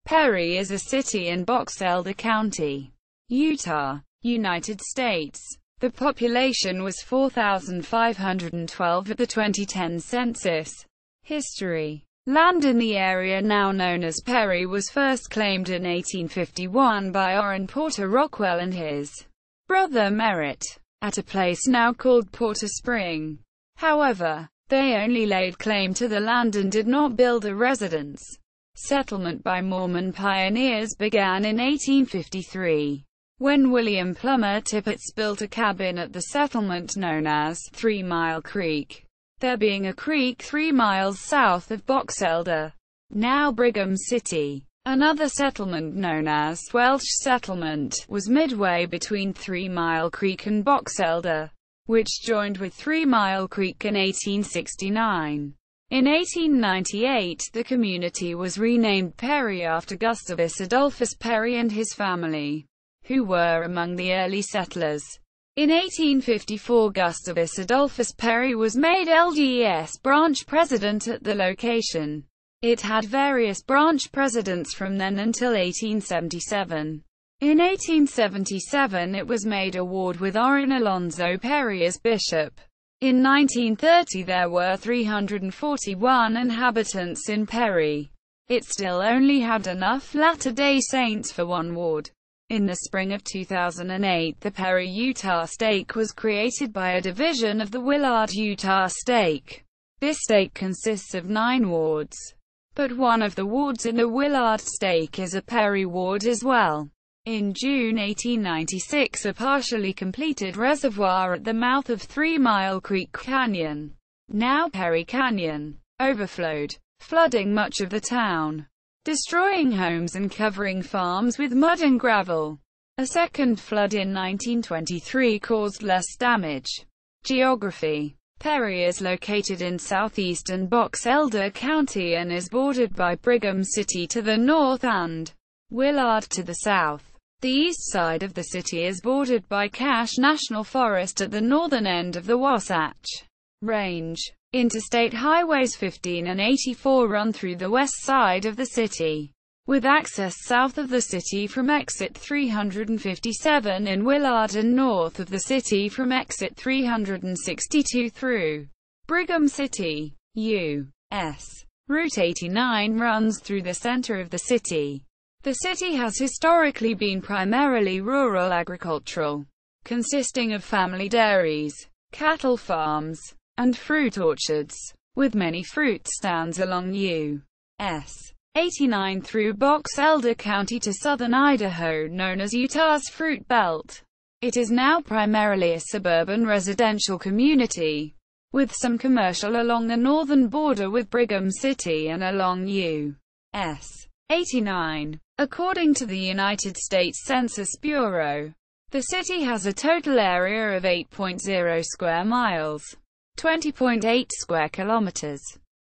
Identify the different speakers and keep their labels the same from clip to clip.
Speaker 1: Perry is a city in Box Elder County, Utah, United States. The population was 4,512 at the 2010 census. History. Land in the area now known as Perry was first claimed in 1851 by Orrin Porter Rockwell and his brother Merritt, at a place now called Porter Spring. However, they only laid claim to the land and did not build a residence. Settlement by Mormon pioneers began in 1853, when William Plummer Tippets built a cabin at the settlement known as 3 Mile Creek, there being a creek 3 miles south of Box Elder, now Brigham City. Another settlement known as Welsh Settlement was midway between 3 Mile Creek and Box Elder, which joined with 3 Mile Creek in 1869. In 1898, the community was renamed Perry after Gustavus Adolphus Perry and his family, who were among the early settlers. In 1854, Gustavus Adolphus Perry was made LDS branch president at the location. It had various branch presidents from then until 1877. In 1877 it was made a ward with Orrin Alonzo Perry as bishop. In 1930 there were 341 inhabitants in Perry. It still only had enough Latter-day Saints for one ward. In the spring of 2008 the Perry, Utah stake was created by a division of the Willard, Utah stake. This stake consists of 9 wards, but one of the wards in the Willard stake is a Perry ward as well. In June 1896 a partially completed reservoir at the mouth of 3 Mile Creek Canyon, now Perry Canyon, overflowed, flooding much of the town, destroying homes and covering farms with mud and gravel. A second flood in 1923 caused less damage. Geography. Perry is located in southeastern Box Elder County and is bordered by Brigham City to the north and Willard to the south. The east side of the city is bordered by Cache National Forest at the northern end of the Wasatch Range. Interstate highways 15 and 84 run through the west side of the city, with access south of the city from exit 357 in Willard and north of the city from exit 362 through Brigham City. U.S. Route 89 runs through the center of the city. The city has historically been primarily rural agricultural, consisting of family dairies, cattle farms, and fruit orchards, with many fruit stands along U.S. 89 through Box Elder County to southern Idaho, known as Utah's Fruit Belt. It is now primarily a suburban residential community, with some commercial along the northern border with Brigham City and along U.S. 89. According to the United States Census Bureau, the city has a total area of 8.0 square miles, 20.8 square kilometers,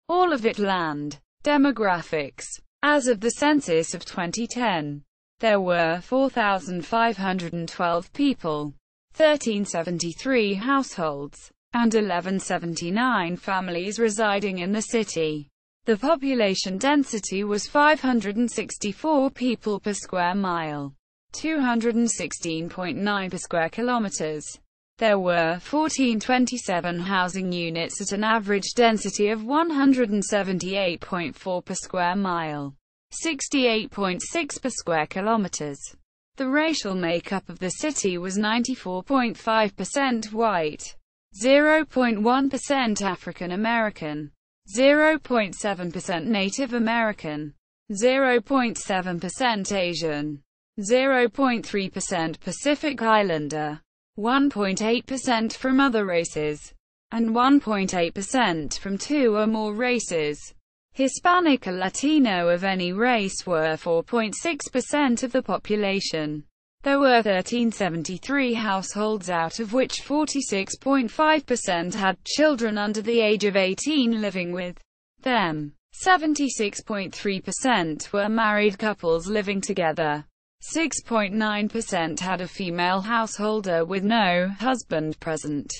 Speaker 1: all of it land. Demographics. As of the census of 2010, there were 4,512 people, 1,373 households, and 1,179 families residing in the city. The population density was 564 people per square mile, 216.9 per square kilometers. There were 1,427 housing units at an average density of 178.4 per square mile, 68.6 per square kilometers. The racial makeup of the city was 94.5% white, 0.1% African American, 0.7% Native American, 0.7% Asian, 0.3% Pacific Islander, 1.8% from other races, and 1.8% from 2 or more races. Hispanic or Latino of any race were 4.6% of the population. There were 1,373 households, out of which 46.5% had children under the age of 18 living with them. 76.3% were married couples living together. 6.9% had a female householder with no husband present.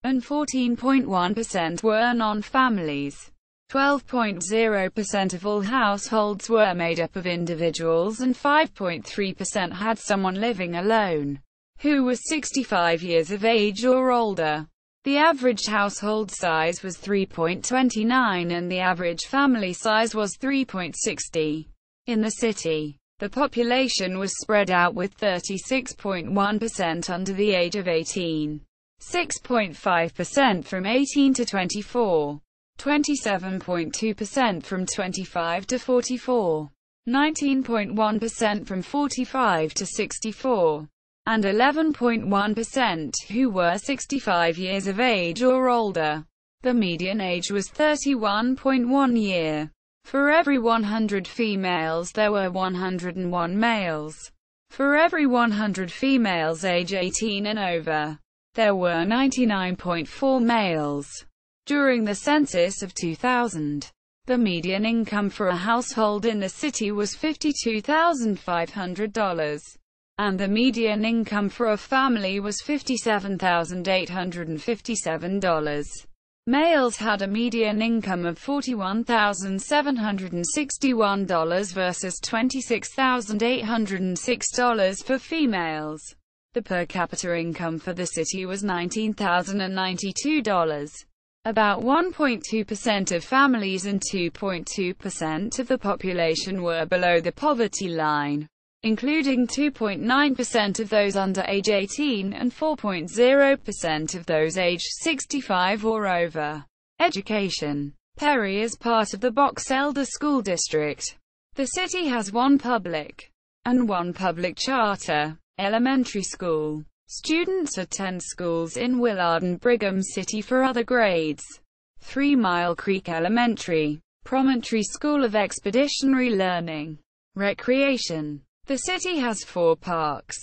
Speaker 1: And 14.1% were non-families. 12.0% of all households were made up of individuals and 5.3% had someone living alone who was 65 years of age or older. The average household size was 3.29 and the average family size was 3.60. In the city, the population was spread out with 36.1% under the age of 18, 6.5% from 18 to 24, 27.2% from 25 to 44, 19.1% from 45 to 64, and 11.1% who were 65 years of age or older. The median age was 31.1 year. For every 100 females there were 101 males. For every 100 females age 18 and over, there were 99.4 males. During the census of 2000, the median income for a household in the city was $52,500, and the median income for a family was $57,857. Males had a median income of $41,761 versus $26,806 for females. The per capita income for the city was $19,092. About 1.2% of families and 2.2% of the population were below the poverty line, including 2.9% of those under age 18 and 4.0% of those aged 65 or over. Education. Perry is part of the Box Elder School District. The city has one public and one public charter elementary school. Students attend schools in Willard and Brigham City for other grades. 3 Mile Creek Elementary, Promontory School of Expeditionary Learning. Recreation. The city has 4 parks.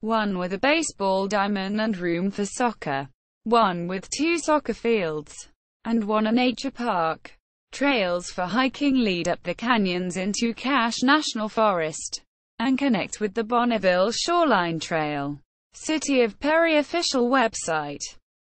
Speaker 1: One with a baseball diamond and room for soccer. One with 2 soccer fields. And one a nature park. Trails for hiking lead up the canyons into Cache National Forest and connect with the Bonneville Shoreline Trail. City of Perry official website.